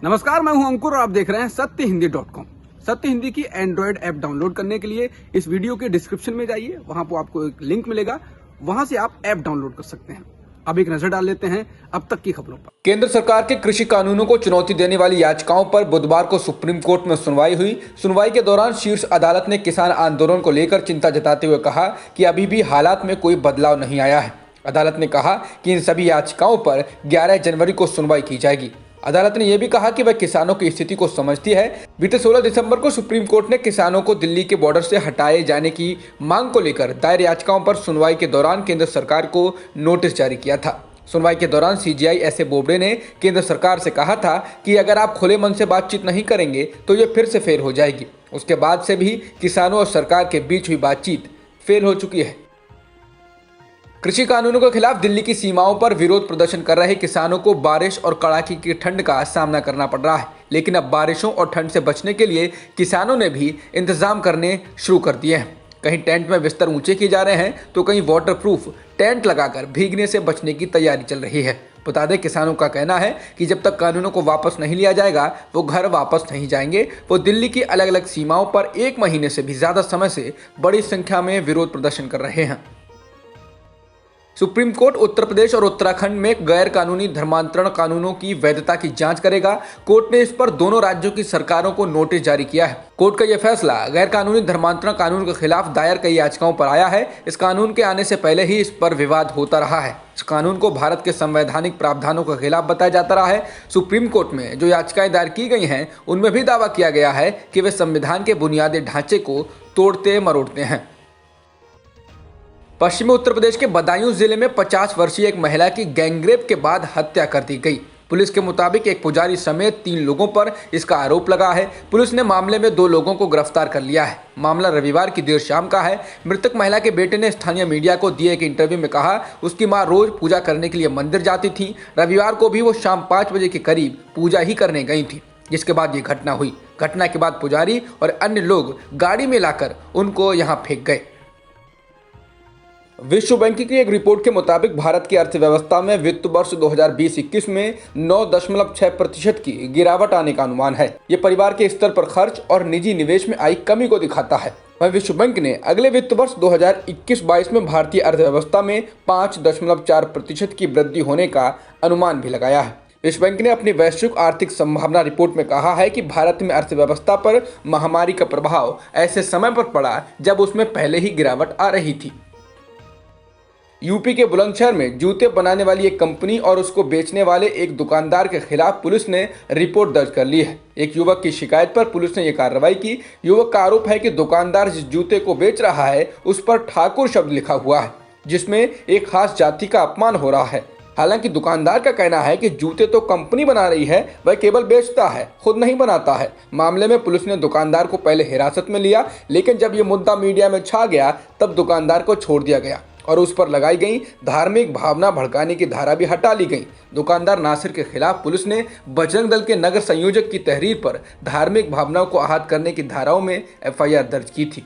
नमस्कार, मैं हूं अंकुर और आप देख रहे हैं सत्यहिंदी.com। सत्य हिंदी की एंड्रॉयड ऐप डाउनलोड करने के लिए इस वीडियो के डिस्क्रिप्शन में जाइए, वहां पर आपको एक लिंक मिलेगा, वहां से आप ऐप डाउनलोड कर सकते हैं। अब एक नजर डाल लेते हैं अब तक की खबरों पर। केंद्र सरकार के कृषि कानूनों को चुनौती देने वाली याचिकाओं पर बुधवार को सुप्रीम कोर्ट में सुनवाई हुई। सुनवाई के दौरान शीर्ष अदालत ने किसान आंदोलन को लेकर चिंता जताते हुए कहा कि अभी भी हालात में कोई बदलाव नहीं आया है। अदालत ने कहा कि इन सभी याचिकाओं पर 11 जनवरी को सुनवाई की जाएगी। अदालत ने यह भी कहा कि वह किसानों की स्थिति को समझती है। बीते 16 दिसंबर को सुप्रीम कोर्ट ने किसानों को दिल्ली के बॉर्डर से हटाए जाने की मांग को लेकर दायर याचिकाओं पर सुनवाई के दौरान केंद्र सरकार को नोटिस जारी किया था। सुनवाई के दौरान सीजेआई एस ए बोबडे ने केंद्र सरकार से कहा था कि अगर आप खुले मन से बातचीत नहीं करेंगे तो ये फिर से फेल हो जाएगी। उसके बाद से भी किसानों और सरकार के बीच हुई बातचीत फेल हो चुकी है। कृषि कानूनों के खिलाफ दिल्ली की सीमाओं पर विरोध प्रदर्शन कर रहे किसानों को बारिश और कड़ाके की ठंड का सामना करना पड़ रहा है, लेकिन अब बारिशों और ठंड से बचने के लिए किसानों ने भी इंतजाम करने शुरू कर दिए हैं। कहीं टेंट में बिस्तर ऊंचे किए जा रहे हैं तो कहीं वाटरप्रूफ टेंट लगाकर भीगने से बचने की तैयारी चल रही है। बता दें, किसानों का कहना है कि जब तक कानूनों को वापस नहीं लिया जाएगा वो घर वापस नहीं जाएंगे। वो दिल्ली की अलग अलग सीमाओं पर 1 महीने से भी ज्यादा समय से बड़ी संख्या में विरोध प्रदर्शन कर रहे हैं। सुप्रीम कोर्ट उत्तर प्रदेश और उत्तराखंड में गैर कानूनी धर्मांतरण कानूनों की वैधता की जांच करेगा। कोर्ट ने इस पर दोनों राज्यों की सरकारों को नोटिस जारी किया है। कोर्ट का यह फैसला गैर कानूनी धर्मांतरण कानून के खिलाफ दायर कई याचिकाओं पर आया है। इस कानून के आने से पहले ही इस पर विवाद होता रहा है। इस कानून को भारत के संवैधानिक प्रावधानों के खिलाफ बताया जाता रहा है। सुप्रीम कोर्ट में जो याचिकाएं दायर की गई हैं उनमें भी दावा किया गया है कि वे संविधान के बुनियादी ढांचे को तोड़ते मरोड़ते हैं। पश्चिमी उत्तर प्रदेश के बदायूं जिले में 50 वर्षीय एक महिला की गैंगरेप के बाद हत्या कर दी गई। पुलिस के मुताबिक एक पुजारी समेत 3 लोगों पर इसका आरोप लगा है। पुलिस ने मामले में 2 लोगों को गिरफ्तार कर लिया है। मामला रविवार की देर शाम का है। मृतक महिला के बेटे ने स्थानीय मीडिया को दिए एक इंटरव्यू में कहा उसकी मां रोज पूजा करने के लिए मंदिर जाती थी। रविवार को भी वो शाम 5 बजे के करीब पूजा ही करने गई थी, जिसके बाद ये घटना हुई। घटना के बाद पुजारी और अन्य लोग गाड़ी में लाकर उनको यहाँ फेंक गए। विश्व बैंक की एक रिपोर्ट के मुताबिक भारत की अर्थव्यवस्था में वित्त वर्ष 2020-21 में 9.6% की गिरावट आने का अनुमान है। ये परिवार के स्तर पर खर्च और निजी निवेश में आई कमी को दिखाता है। वहीं विश्व बैंक ने अगले वित्त वर्ष 2021-22 में भारतीय अर्थव्यवस्था में 5.4% की वृद्धि होने का अनुमान भी लगाया है। विश्व बैंक ने अपनी वैश्विक आर्थिक संभावना रिपोर्ट में कहा है कि भारत में अर्थव्यवस्था पर महामारी का प्रभाव ऐसे समय पर पड़ा जब उसमें पहले ही गिरावट आ रही थी। यूपी के बुलंदशहर में जूते बनाने वाली एक कंपनी और उसको बेचने वाले एक दुकानदार के खिलाफ पुलिस ने रिपोर्ट दर्ज कर ली है। एक युवक की शिकायत पर पुलिस ने यह कार्रवाई की। युवक का आरोप है कि दुकानदार जिस जूते को बेच रहा है उस पर ठाकुर शब्द लिखा हुआ है, जिसमें एक खास जाति का अपमान हो रहा है। हालांकि दुकानदार का कहना है कि जूते तो कंपनी बना रही है, वह केवल बेचता है, खुद नहीं बनाता है। मामले में पुलिस ने दुकानदार को पहले हिरासत में लिया, लेकिन जब ये मुद्दा मीडिया में छा गया तब दुकानदार को छोड़ दिया गया और उस पर लगाई गई धार्मिक भावना भड़काने की धारा भी हटा ली गई। दुकानदार नासिर के खिलाफ पुलिस ने बजरंग दल के नगर संयोजक की तहरीर पर धार्मिक भावनाओं को आहत करने की धाराओं में एफआईआर दर्ज की थी।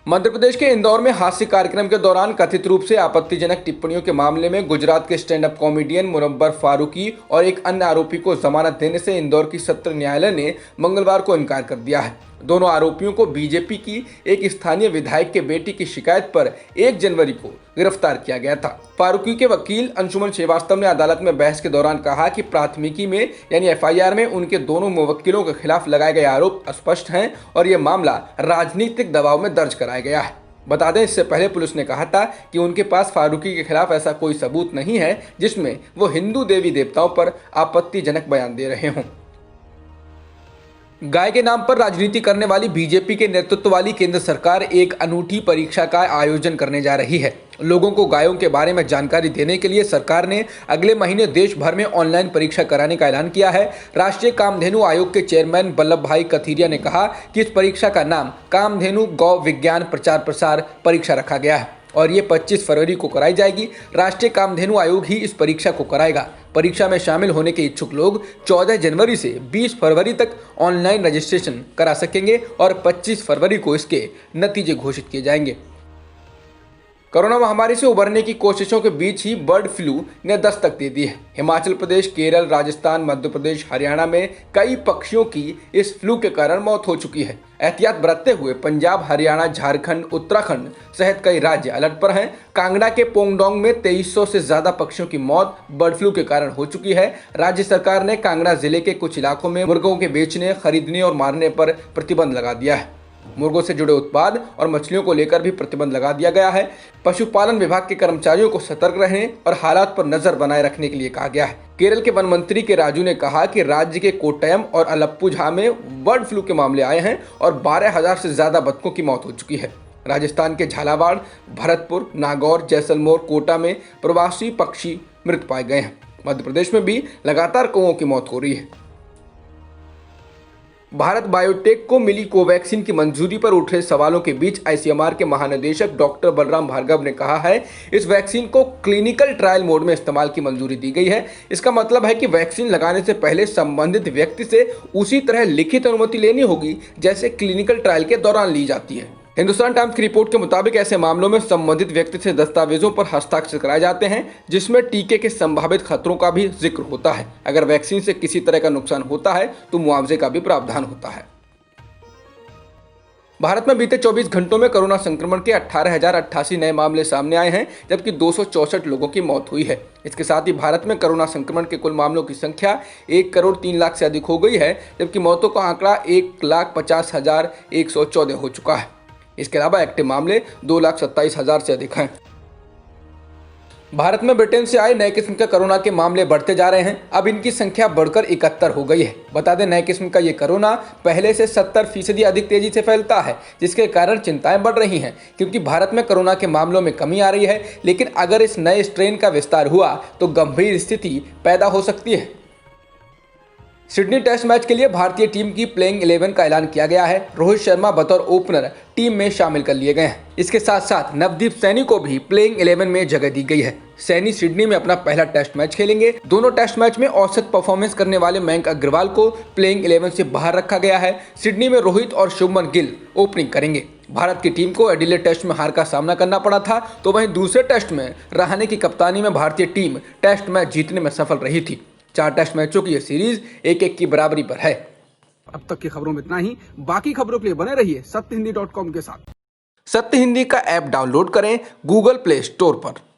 मध्य प्रदेश के इंदौर में हास्य कार्यक्रम के दौरान कथित रूप से आपत्तिजनक टिप्पणियों के मामले में गुजरात के stand up comedian Munawar Faruqui और एक अन्य आरोपी को जमानत देने से इंदौर की सत्र न्यायालय ने मंगलवार को इनकार कर दिया है। दोनों आरोपियों को बीजेपी की एक स्थानीय विधायक के बेटी की शिकायत पर 1 जनवरी को गिरफ्तार किया गया था। फारूकी के वकील अंशुमन श्रीवास्तव ने अदालत में बहस के दौरान कहा कि प्राथमिकी में यानी एफआईआर में उनके दोनों मुवक्किलों के खिलाफ लगाए गए आरोप अस्पष्ट हैं और यह मामला राजनीतिक दबाव में दर्ज कराया गया है। बता दें, इससे पहले पुलिस ने कहा था कि उनके पास फारूकी के खिलाफ ऐसा कोई सबूत नहीं है जिसमें वो हिंदू देवी देवताओं पर आपत्तिजनक बयान दे रहे हों। गाय के नाम पर राजनीति करने वाली बीजेपी के नेतृत्व वाली केंद्र सरकार एक अनूठी परीक्षा का आयोजन करने जा रही है। लोगों को गायों के बारे में जानकारी देने के लिए सरकार ने अगले महीने देश भर में ऑनलाइन परीक्षा कराने का ऐलान किया है। राष्ट्रीय कामधेनु आयोग के चेयरमैन वल्लभ भाई कथीरिया ने कहा कि इस परीक्षा का नाम कामधेनु गौ विज्ञान प्रचार प्रसार परीक्षा रखा गया है और ये 25 फरवरी को कराई जाएगी। राष्ट्रीय कामधेनु आयोग ही इस परीक्षा को कराएगा। परीक्षा में शामिल होने के इच्छुक लोग 14 जनवरी से 20 फरवरी तक ऑनलाइन रजिस्ट्रेशन करा सकेंगे और 25 फरवरी को इसके नतीजे घोषित किए जाएंगे। कोरोना महामारी से उबरने की कोशिशों के बीच ही बर्ड फ्लू ने दस्तक दे दी है। हिमाचल प्रदेश, केरल, राजस्थान, मध्य प्रदेश, हरियाणा में कई पक्षियों की इस फ्लू के कारण मौत हो चुकी है। एहतियात बरतते हुए पंजाब, हरियाणा, झारखंड, उत्तराखंड सहित कई राज्य अलर्ट पर हैं। कांगड़ा के पोंगडोंग में 2300 से ज्यादा पक्षियों की मौत बर्ड फ्लू के कारण हो चुकी है। राज्य सरकार ने कांगड़ा जिले के कुछ इलाकों में मुर्गों के बेचने, खरीदने और मारने पर प्रतिबंध लगा दिया है। मुर्गों से जुड़े उत्पाद और मछलियों को लेकर भी प्रतिबंध लगा दिया गया है। पशुपालन विभाग के कर्मचारियों को सतर्क रहने और हालात पर नजर बनाए रखने के लिए कहा गया है। केरल के वन मंत्री के राजू ने कहा कि राज्य के कोट्टयम और अलप्पुझा में बर्ड फ्लू के मामले आए हैं और 12,000 से ज्यादा बतखों की मौत हो चुकी है। राजस्थान के झालावाड़, भरतपुर, नागौर, जैसलमेर, कोटा में प्रवासी पक्षी मृत पाए गए हैं। मध्य प्रदेश में भी लगातार कौओं की मौत हो रही है। भारत बायोटेक को मिली कोवैक्सीन की मंजूरी पर उठ रहे सवालों के बीच आईसीएमआर के महानिदेशक डॉक्टर बलराम भार्गव ने कहा है, इस वैक्सीन को क्लिनिकल ट्रायल मोड में इस्तेमाल की मंजूरी दी गई है। इसका मतलब है कि वैक्सीन लगाने से पहले संबंधित व्यक्ति से उसी तरह लिखित अनुमति लेनी होगी जैसे क्लिनिकल ट्रायल के दौरान ली जाती है। हिंदुस्तान टाइम्स की रिपोर्ट के मुताबिक ऐसे मामलों में संबंधित व्यक्ति से दस्तावेजों पर हस्ताक्षर कराए जाते हैं जिसमें टीके के संभावित खतरों का भी जिक्र होता है। अगर वैक्सीन से किसी तरह का नुकसान होता है तो मुआवजे का भी प्रावधान होता है। भारत में बीते 24 घंटों में कोरोना संक्रमण के 18,088 नए मामले सामने आए हैं, जबकि 264 लोगों की मौत हुई है। इसके साथ ही भारत में कोरोना संक्रमण के कुल मामलों की संख्या 1,03,00,000 से अधिक हो गई है, जबकि मौतों का आंकड़ा 1,50,114 हो चुका है। इसके अलावा एक्टिव मामले 2,27,000 से अधिक हैं। भारत में ब्रिटेन से आए नए किस्म के कोरोना के मामले बढ़ते जा रहे हैं। अब इनकी संख्या बढ़कर 71 हो गई है। बता दें, नए किस्म का ये कोरोना पहले से 70% अधिक तेजी से फैलता है, जिसके कारण चिंताएं बढ़ रही हैं, क्योंकि भारत में कोरोना के मामलों में कमी आ रही है। लेकिन अगर इस नए स्ट्रेन का विस्तार हुआ तो गंभीर स्थिति पैदा हो सकती है। सिडनी टेस्ट मैच के लिए भारतीय टीम की प्लेइंग 11 का ऐलान किया गया है। रोहित शर्मा बतौर ओपनर टीम में शामिल कर लिए गए हैं। इसके साथ साथ नवदीप सैनी को भी प्लेइंग 11 में जगह दी गई है। सैनी सिडनी में अपना पहला टेस्ट मैच खेलेंगे। दोनों टेस्ट मैच में औसत परफॉर्मेंस करने वाले मयंक अग्रवाल को प्लेइंग 11 से बाहर रखा गया है। सिडनी में रोहित और शुभमन गिल ओपनिंग करेंगे। भारत की टीम को एडिलेड टेस्ट में हार का सामना करना पड़ा था, तो वहीं दूसरे टेस्ट में रहाणे की कप्तानी में भारतीय टीम टेस्ट मैच जीतने में सफल रही थी। 4 टेस्ट मैचों की यह सीरीज 1-1 की बराबरी पर है। अब तक की खबरों में इतना ही। बाकी खबरों के लिए बने रहिए सत्यहिंदी.com के साथ। सत्य हिंदी का ऐप डाउनलोड करें गूगल प्ले स्टोर पर।